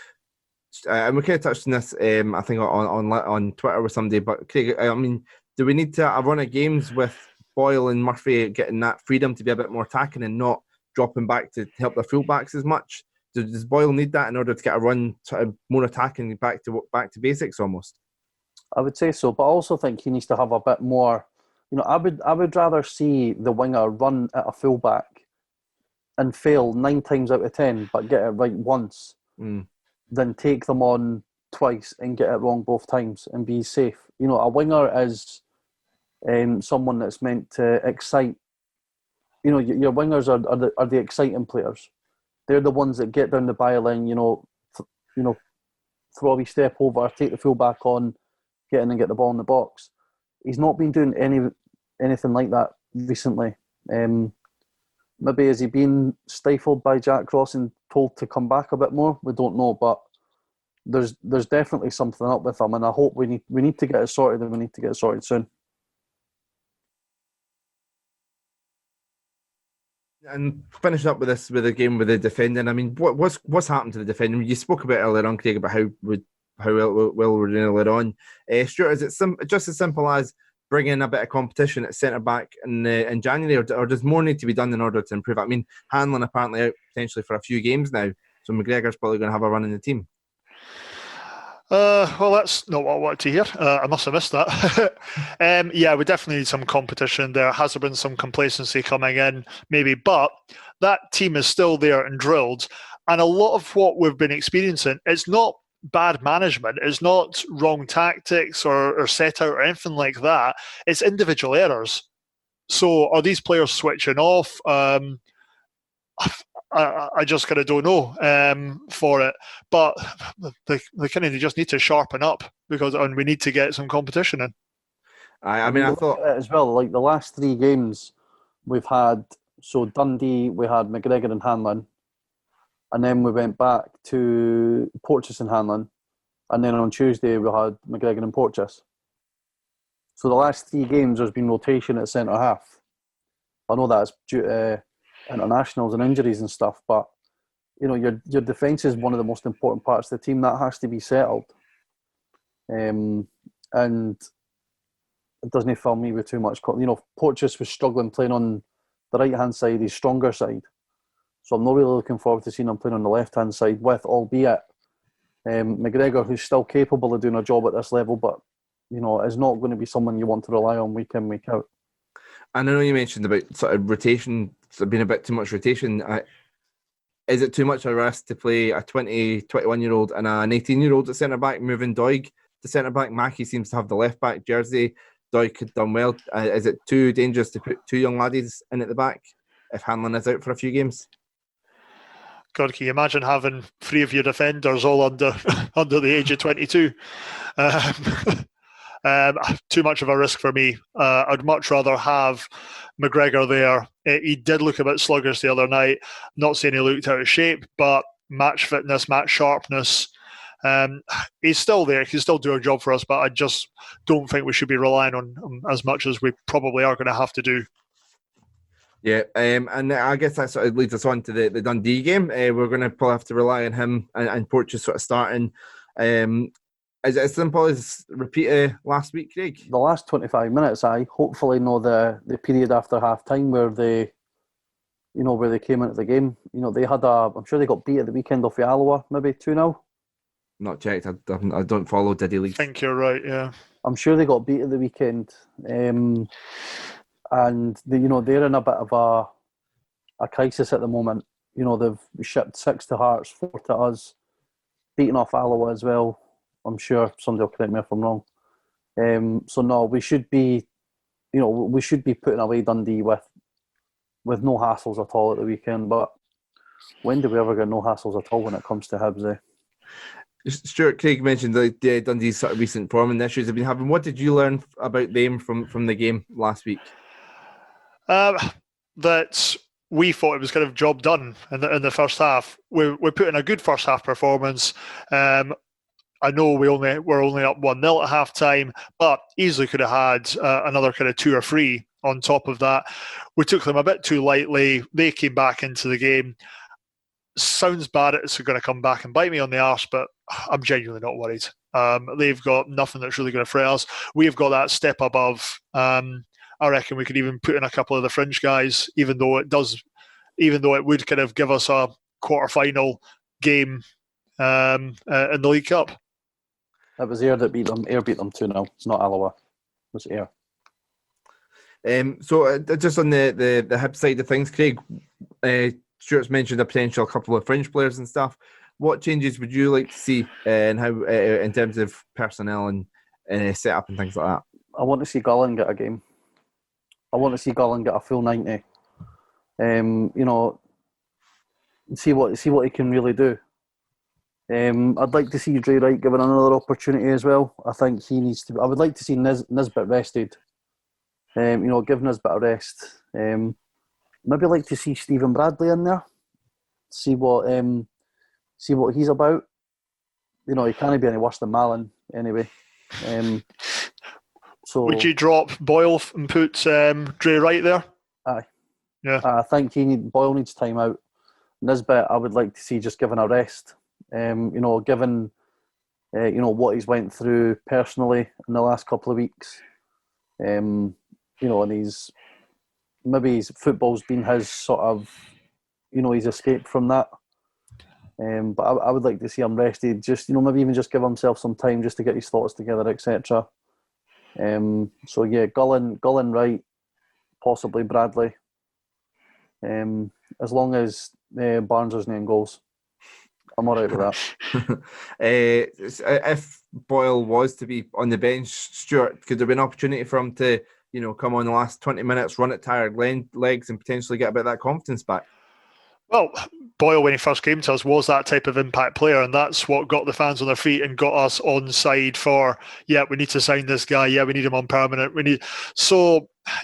And we kind of touched on this, I think, on Twitter with somebody. But Craig, do we need to a run of games with Boyle and Murphy getting that freedom to be a bit more attacking and not dropping back to help their fullbacks as much? Does Boyle need that in order to get a run sort of more attacking back to basics almost? I would say so, but I also think he needs to have a bit more. I would rather see the winger run at a fullback and fail 9 times out of 10, but get it right once, than take them on twice and get it wrong both times and be safe. A winger is someone that's meant to excite. Your wingers are the exciting players. They're the ones that get down the byline. Throw a wee step over, take the fullback on, get in and get the ball in the box. He's not been doing anything like that recently. Maybe has he been stifled by Jack Ross and told to come back a bit more? We don't know, but there's definitely something up with him, and I hope we need to get it sorted, and we need to get it sorted soon. And finishing up with the game with the defending. What's happened to the defending? You spoke about earlier on, Craig, about how well we're doing earlier on. Stuart, is it just as simple as bringing in a bit of competition at centre back in January, or does more need to be done in order to improve? Hanlon apparently out potentially for a few games now, so McGregor's probably going to have a run in the team. Well, that's not what I wanted to hear. I must have missed that. Yeah, we definitely need some competition. There has been some complacency coming in, maybe, but that team is still there and drilled. And a lot of what we've been experiencing, it's not bad management, it's not wrong tactics or set out or anything like that. It's individual errors. So are these players switching off? I just kind of don't know for it, but they just need to sharpen up and we need to get some competition in. I thought as well, like the last 3 games we've had. So Dundee, we had McGregor and Hanlon, and then we went back to Porteous and Hanlon, and then on Tuesday we had McGregor and Porteous. So the last 3 games there's been rotation at centre half. I know that's due to internationals and injuries and stuff, but your defence is one of the most important parts of the team. That has to be settled, and it doesn't fill me with too much. Porteous was struggling playing on the right hand side, his stronger side, so I'm not really looking forward to seeing him playing on the left hand side with, albeit McGregor, who's still capable of doing a job at this level, but is not going to be someone you want to rely on week in, week out. And I know you mentioned about sort of rotation, being a bit too much rotation. Is it too much of a risk to play a 20, 21-year-old and an 18-year-old at centre-back, moving Doig to centre-back? Mackie seems to have the left-back jersey. Doig had done well. Is it too dangerous to put 2 young laddies in at the back if Hanlon is out for a few games? God, can you imagine having 3 of your defenders all under the age of 22? Too much of a risk for me. I'd much rather have McGregor there. He did look a bit sluggish the other night. Not saying he looked out of shape, but match fitness, match sharpness, He's still there. He can still do a job for us, but I just don't think we should be relying on him as much as we probably are going to have to do. Yeah, and I guess that sort of leads us on to the Dundee game. We're going to probably have to rely on him and Porteous sort of starting. Is it as simple as repeat last week, Craig? The last 25 minutes, hopefully know the period after half time where they came into the game. They had I'm sure they got beat at the weekend off Alloa, maybe 2-0. Not checked. I don't follow Diddy League. I think you're right, yeah. I'm sure they got beat at the weekend. And they're in a bit of a crisis at the moment. They've shipped 6 to Hearts, 4 to us, beaten off Alloa as well. I'm sure somebody will correct me if I'm wrong. So no, we should be putting away Dundee with no hassles at all at the weekend. But when do we ever get no hassles at all when it comes to Hibs? Stuart, Craig mentioned the Dundee's sort of recent form and issues they've been having. What did you learn about them from the game last week? That we thought it was kind of job done in the first half. We put in a good first half performance. I know we're only up 1-0 at half time, but easily could have had another kind of 2 or 3 on top of that. We took them a bit too lightly. They came back into the game. Sounds bad, it's going to come back and bite me on the arse, but I'm genuinely not worried. They've got nothing that's really going to fret us. We've got that step above. I reckon we could even put in a couple of the fringe guys, even though it would kind of give us a quarter-final game in the League Cup. It was Ayr that beat them. Ayr beat them 2-0. It's not Alloa. It was Ayr. So just on the Hibs side of things, Craig, Stuart's mentioned a potential couple of fringe players and stuff. What changes would you like to see and how in terms of personnel and setup and things like that? I want to see Gullen get a game. I want to see Gullen get a full 90. See what he can really do. I'd like to see Dre Wright given another opportunity as well. I think he needs to. I would like to see Nisbet rested. Give Nisbet a rest. Maybe like to see Stephen Bradley in there. See what he's about. He can't be any worse than Mallan anyway. So would you drop Boyle and put Dre Wright there? Aye. Yeah. I think Boyle needs time out. Nisbet, I would like to see just given a rest. Given what he's went through personally in the last couple of weeks. And his football's been his sort of, he's escaped from that. But I would like to see him rested. Just maybe even just give himself some time just to get his thoughts together, etc. So yeah, Gullen, Wright, possibly Bradley. As long as Barnes' name goals, I'm all right with that. If Boyle was to be on the bench, Stuart, could there be an opportunity for him to, come on the last 20 minutes, run at tired legs and potentially get a bit of that confidence back? Well, Boyle, when he first came to us, was that type of impact player, and that's what got the fans on their feet and got us on side for, we need to sign this guy, we need him on permanent.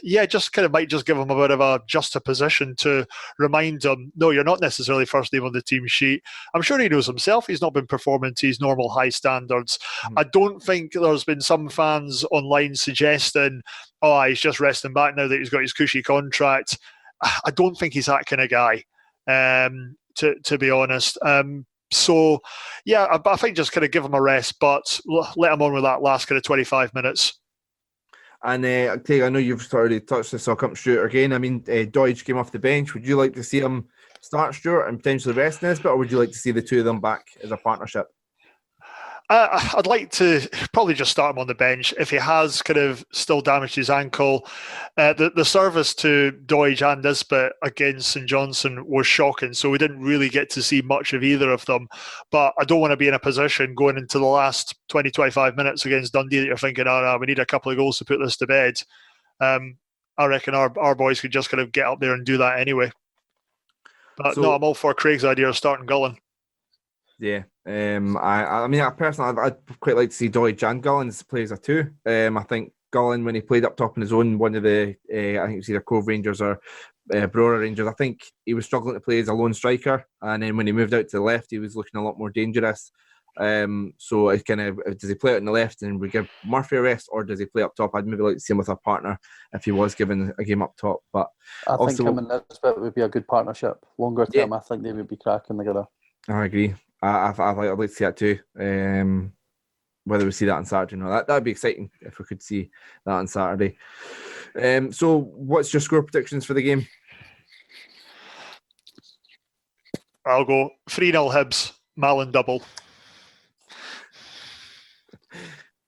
Just kind of might just give him a bit of a position to remind him, no, you're not necessarily first name on the team sheet. I'm sure he knows himself he's not been performing to his normal high standards. I don't think there's been some fans online suggesting, he's just resting back now that he's got his cushy contract. I don't think he's that kind of guy. To be honest. I think just kind of give him a rest, but let him on with that last kind of 25 minutes. And Craig, I know you've already touched this, so I'll come to Stuart again. I mean, Doidge came off the bench. Would you like to see him start Stuart and potentially rest Nisbet, or would you like to see the two of them back as a partnership? I'd like to probably just start him on the bench. If he has kind of still damaged his ankle, the service to Doidge and Nisbet against St Johnstone was shocking, so we didn't really get to see much of either of them. But I don't want to be in a position going into the last 20-25 minutes against Dundee that you're thinking, we need a couple of goals to put this to bed. I reckon our boys could just kind of get up there and do that anyway. But no, I'm all for Craig's idea of starting Gullen. Yeah, I personally, I'd quite like to see Doidge and Gullen play as a two. I think Gullen, when he played up top on his own, one of the, I think it was either Cove Rangers or Brora Rangers, I think he was struggling to play as a lone striker. And then when he moved out to the left, he was looking a lot more dangerous. So it kind of, does he play it on the left and we give Murphy a rest, or does he play up top? I'd maybe like to see him with a partner if he was given a game up top. But I think him and Nisbet would be a good partnership. Longer term, I think they would be cracking together. I agree. I'd like to see that too. Whether we see that on Saturday or not, that'd be exciting if we could see that on Saturday. So what's your score predictions for the game? I'll go 3-0 Hibs, Mallan double.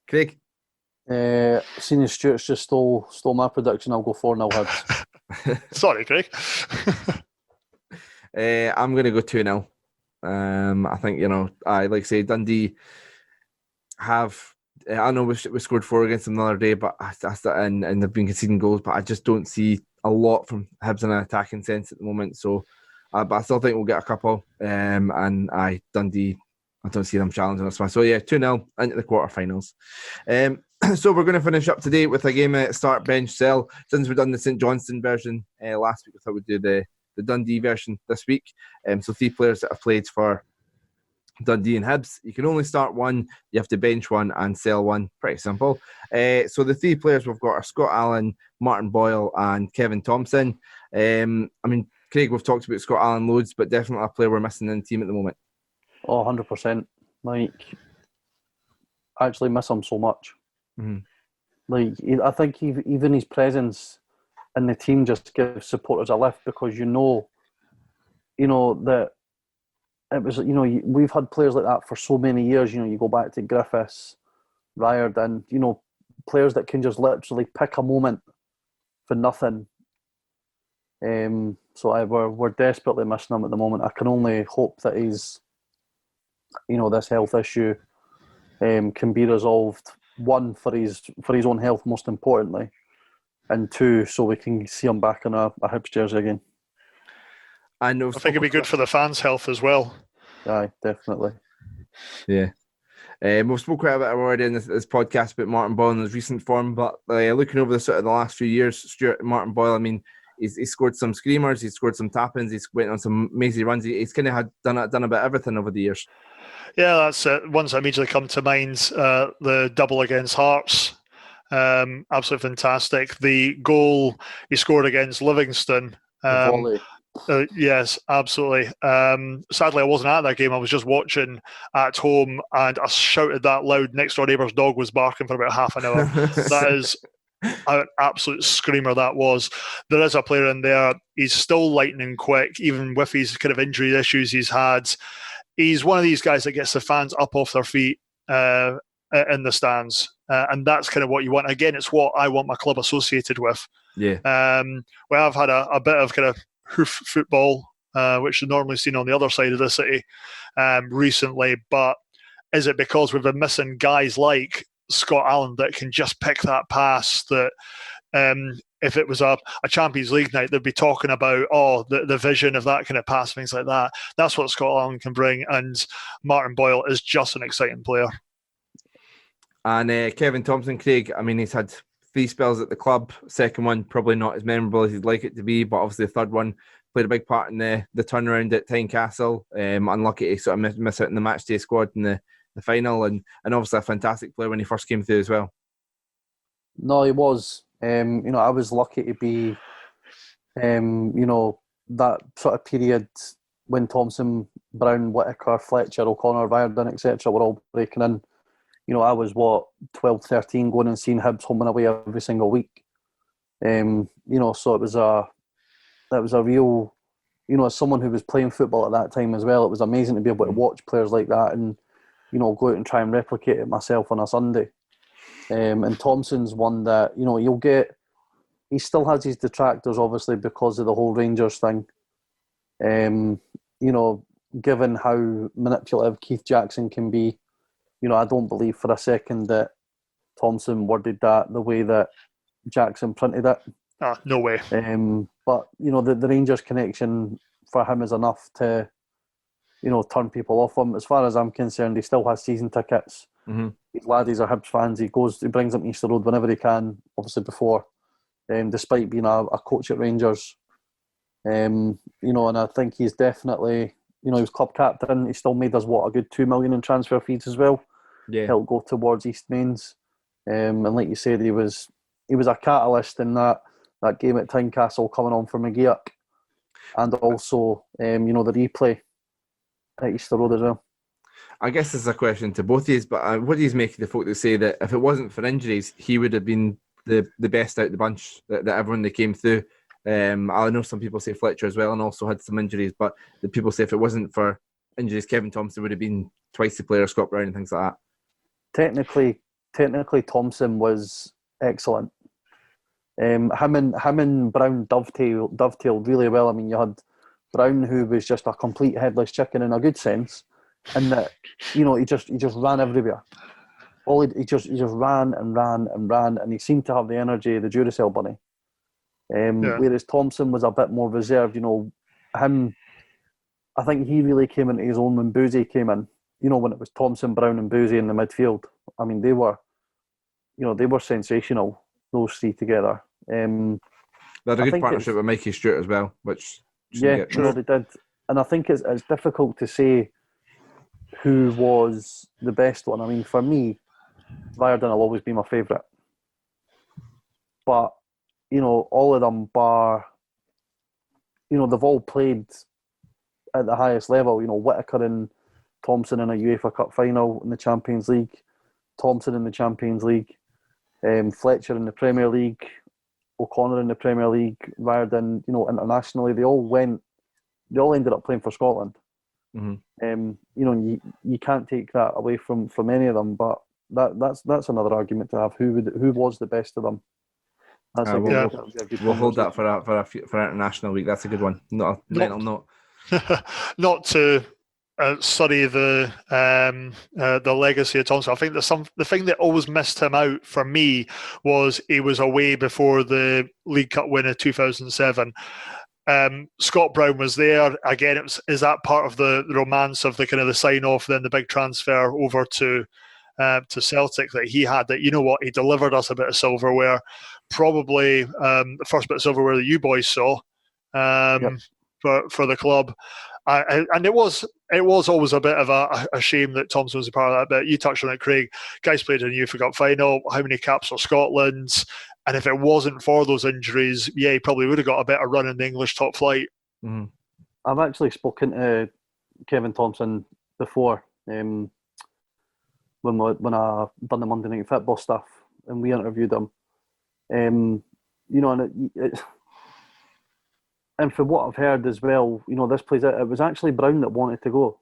Craig? Seeing as Stuart's just stole my prediction, I'll go 4-0 Hibs. Sorry, Craig. I'm going to go 2-0. I think, I like say Dundee have, I know we scored 4 against them the other day, but and they've been conceding goals, but I just don't see a lot from Hibs in an attacking sense at the moment. So, but I still think we'll get a couple. And Dundee, I don't see them challenging us. So yeah, 2-0 into the quarterfinals. So we're going to finish up today with a game at start, bench, sell. Since we've done the St Johnstone version last week, I thought we'd do the Dundee version this week. So 3 players that have played for Dundee and Hibs. You can only start one, you have to bench one and sell one. Pretty simple. So the 3 players we've got are Scott Allan, Martin Boyle and Kevin Thompson. Craig, we've talked about Scott Allan loads, but definitely a player we're missing in the team at the moment. Oh, 100%. Like, I actually miss him so much. Mm-hmm. Like, I think even his presence in the team just gives supporters a lift, because you know that it was, we've had players like that for so many years. You go back to Griffiths, Riordan, players that can just literally pick a moment for nothing. So we're desperately missing him at the moment. I can only hope that he's, this health issue can be resolved. 1, for his own health, most importantly, and 2, so we can see him back in a Hibs jersey again. I think it'd be good for the fans' health as well. Aye, definitely. Yeah. We've spoken quite a bit already in this podcast about Martin Boyle in his recent form, but looking over the last few years, Stuart, Martin Boyle, he's scored some screamers, he's scored some tap-ins, he's went on some amazing runs. He's kind of done a bit of everything over the years. Yeah, that's it. Ones that immediately come to mind, the double against Hearts. Absolutely fantastic. The goal he scored against Livingston. Volley. Yes, absolutely. Sadly, I wasn't at that game. I was just watching at home, and I shouted that loud. Next door neighbour's dog was barking for about half an hour. That is an absolute screamer, that was. There is a player in there. He's still lightning quick, even with his kind of injury issues he's had. He's one of these guys that gets the fans up off their feet in the stands. And that's kind of what you want. Again, it's what I want my club associated with. Yeah. We have had a bit of kind of hoof football, which is normally seen on the other side of the city recently. But is it because we've been missing guys like Scott Allan that can just pick that pass that if it was a Champions League night, they'd be talking about, the vision of that kind of pass, things like that. That's what Scott Allan can bring, and Martin Boyle is just an exciting player. And Kevin Thompson, Craig, he's had 3 spells at the club. Second one, probably not as memorable as he'd like it to be, but obviously the third one played a big part in the turnaround at Tynecastle. Unlucky to sort of miss out in the matchday squad in the final, and obviously a fantastic player when he first came through as well. No, he was. I was lucky to be, that sort of period when Thompson, Brown, Whittaker, Fletcher, O'Connor, Riordan, etc. were all breaking in. I was 12, 13, going and seeing Hibs home and away every single week. So it was a real, as someone who was playing football at that time as well, it was amazing to be able to watch players like that and, go out and try and replicate it myself on a Sunday. And Thompson's one that, you'll get, he still has his detractors, obviously, because of the whole Rangers thing. Given how manipulative Keith Jackson can be, I don't believe for a second that Thompson worded that the way that Jackson printed it. No way. But, the Rangers connection for him is enough to, turn people off him. As far as I'm concerned, he still has season tickets. Mm-hmm. His laddies are Hibs fans. He brings them to Easter Road whenever he can, obviously before, despite being a coach at Rangers. And I think he's definitely, he was club captain. He still made us a good $2 million in transfer fees as well. Yeah. Helped go towards East Mains, and like you said, he was a catalyst in that game at Tynecastle coming on for McGeoch, and also the replay at Easter Road as well. I guess this is a question to both of you, but what do you make of the folk that say that if it wasn't for injuries, he would have been the best out of the bunch, that everyone that came through? I know some people say Fletcher as well and also had some injuries, but the people say if it wasn't for injuries, Kevin Thompson would have been twice the player, Scott Brown and things like that. Technically Thompson was excellent. Him and Brown dovetailed really well. I mean, you had Brown, who was just a complete headless chicken in a good sense, and that he just ran everywhere. He just ran and ran and ran, and he seemed to have the energy of the Duracell bunny. Whereas Thompson was a bit more reserved. Him, I think he really came into his own when Boozy came in. When it was Thompson, Brown, and Boozy in the midfield. I mean, they were sensational, those three together. they had a good partnership with Mikey Stuart as well, which they did. And I think it's difficult to say who was the best one. I mean, for me, Viardon will always be my favourite. But, all of them bar, they've all played at the highest level. Whittaker and Thompson in a UEFA Cup final in the Champions League, Thompson in the Champions League, Fletcher in the Premier League, O'Connor in the Premier League, Viardon, internationally, they all ended up playing for Scotland. Mm-hmm. You can't take that away from any of them, but that's another argument to have. Who was the best of them? We'll hold that for International Week. That's a good one. Not a mental note. Not to study the legacy of Thompson. I think the thing that always missed him out for me was he was away before the League Cup win of 2007. Scott Brown was there again. Is that part of the romance of the kind of the sign off, then the big transfer over to Celtic that he had? That he delivered us a bit of silverware, probably the first bit of silverware that you boys saw for the club. And it was always a bit of a shame that Thompson was a part of that. But you touched on it, Craig. Guys played in a UEFA Cup final. How many caps for Scotland? And if it wasn't for those injuries, he probably would have got a better run in the English top flight. Mm-hmm. I've actually spoken to Kevin Thompson before when I done the Monday Night Football stuff, and we interviewed him. And for what I've heard as well, this plays out. It was actually Brown that wanted to go.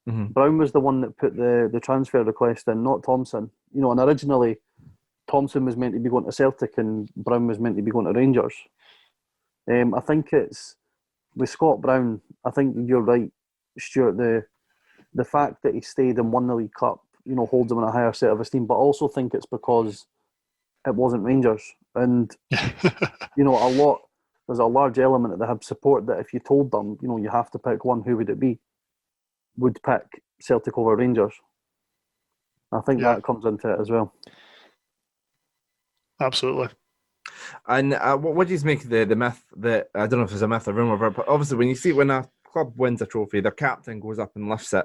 Mm-hmm. Brown was the one that put the transfer request in, not Thompson. And originally Thompson was meant to be going to Celtic and Brown was meant to be going to Rangers. I think it's with Scott Brown. I think you're right, Stuart. The fact that he stayed and won the League Cup, holds him in a higher set of esteem. But I also think it's because it wasn't Rangers, and there's a large element of the Hibs support that if you told them, you have to pick one, who would it be? Would pick Celtic over Rangers. I think that comes into it as well. Absolutely. And what do you make of the myth that, I don't know if it's a myth or rumour, but obviously when a club wins a trophy, their captain goes up and lifts it.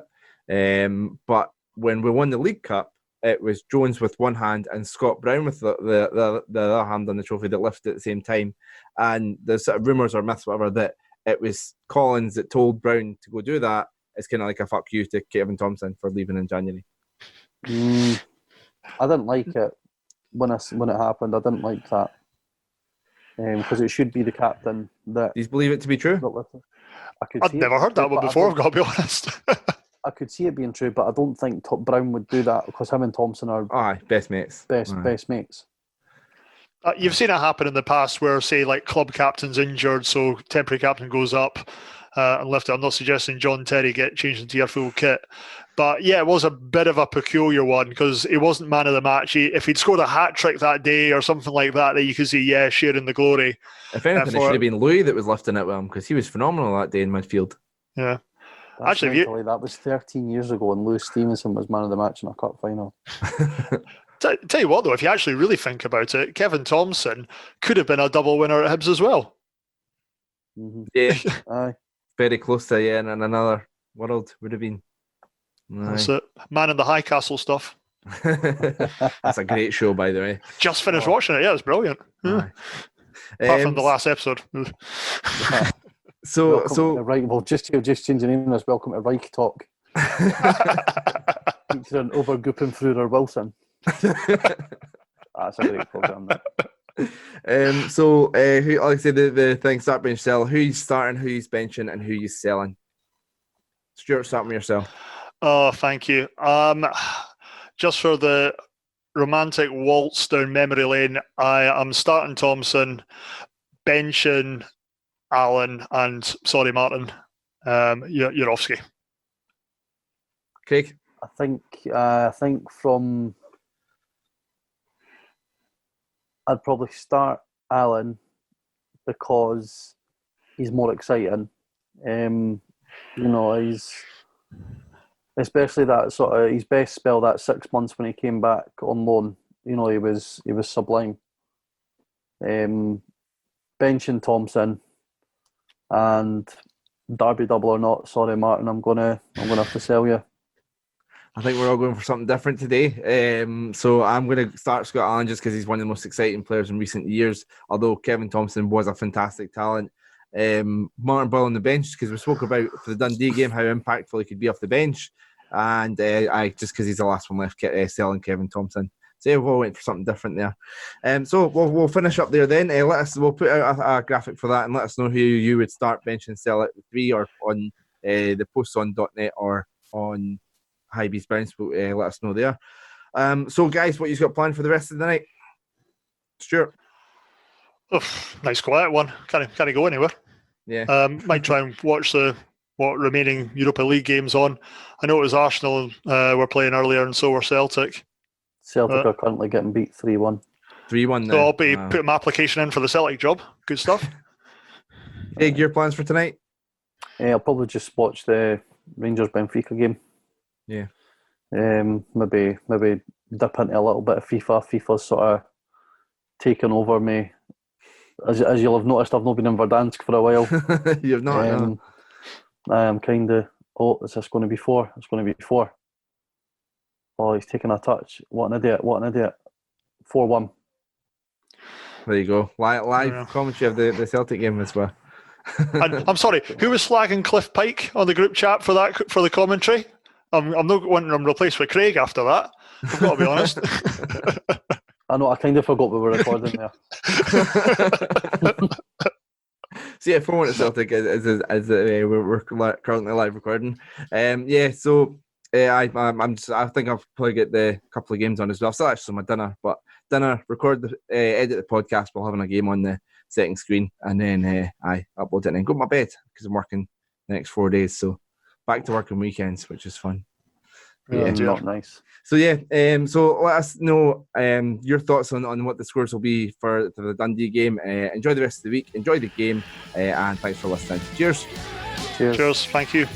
But when we won the League Cup, it was Jones with one hand and Scott Brown with the other hand on the trophy that lifted at the same time. And there's sort of rumours or myths, whatever, that it was Collins that told Brown to go do that. It's kind of like a fuck you to Kevin Thompson for leaving in January. I didn't like it when it happened. I didn't like that because it should be the captain that. Do you believe it to be true? I've never heard that one before. I've got to be honest. I could see it being true, but I don't think Brown would do that because him and Thompson are best mates. Best mates. You've seen it happen in the past where, say, like club captain's injured, so temporary captain goes up and lifted. I'm not suggesting John Terry get changed into your full kit. But yeah, it was a bit of a peculiar one because he wasn't man of the match. If he'd scored a hat-trick that day or something like that you could see, sharing the glory. If anything, it should have been Louis that was lifting it with him because he was phenomenal that day in midfield. Yeah. Actually, that was 13 years ago and Lewis Stevenson was man of the match in a cup final. Tell you what, though, if you actually really think about it, Kevin Thompson could have been a double winner at Hibs as well. Mm-hmm. Yeah. Aye. very close to in another world would have been. That's it. Man in the High Castle stuff. That's a great show, by the way. Just finished watching it. Yeah, it's brilliant. Yeah. Apart from the last episode. Right. Well, just change the name as Welcome to Reich Talk. Featuring Overgooping through their Wilson. That's a great program. Who, like I said, the thing start bench sell. Who's starting, who's benching, and who you selling? Stuart, start with yourself. Oh, thank you. Just for the romantic waltz down memory lane, I am starting Thompson, benching Allen, and sorry, Martin, Jurovsky. Craig? I think from I'd probably start Allen because he's more exciting. He's especially that sort of his best spell, that 6 months when he came back on loan. He was sublime. Benching Thompson and Derby double or not. Sorry, Martin, I'm gonna have to sell you. I think we're all going for something different today. So I'm going to start Scott Allen just because he's one of the most exciting players in recent years, although Kevin Thompson was a fantastic talent. Martin Boyle on the bench because we spoke about for the Dundee game how impactful he could be off the bench, and I just because he's the last one left selling Kevin Thompson. So we all went for something different there. So we'll finish up there then. We'll put out a graphic for that and let us know who you would start bench and sell at 3 or on the posts on .net or on Hibs Bounce. Let us know there. So guys, what you've got planned for the rest of the night? Stuart? Nice quiet one. Can't go anywhere. Yeah. Might try and watch what remaining Europa League games on. I know it was Arsenal were playing earlier, and so were Celtic. Celtic are currently getting beat 3-1. 3-1 now. So I'll be putting my application in for the Celtic job. Good stuff. Craig, your plans for tonight? I'll probably just watch the Rangers Benfica game. Yeah. Maybe dip into a little bit of FIFA. FIFA's sort of taken over me. As you'll have noticed, I've not been in Verdansk for a while. You've not. No. I am kind of. Oh, is this going to be 4? It's going to be 4. Oh, he's taking a touch. What an idiot! 4-1. There you go. Live commentary of the Celtic game as well. I'm sorry. Who was slagging Cliff Pike on the group chat for the commentary? I'm not wanting him replaced with Craig after that. I've got to be honest. I know. I kind of forgot we were recording there. So yeah, 4-1 at Celtic we're currently live recording. I think I'll probably get the couple of games on as well. Still actually my dinner, record edit the podcast while having a game on the second screen, and then I upload it and then go to my bed because I'm working the next 4 days. So back to work on weekends, which is fun. Not nice. So so let us know your thoughts on what the scores will be for the Dundee game. Enjoy the rest of the week. Enjoy the game, and thanks for listening. Cheers. Cheers. Thank you.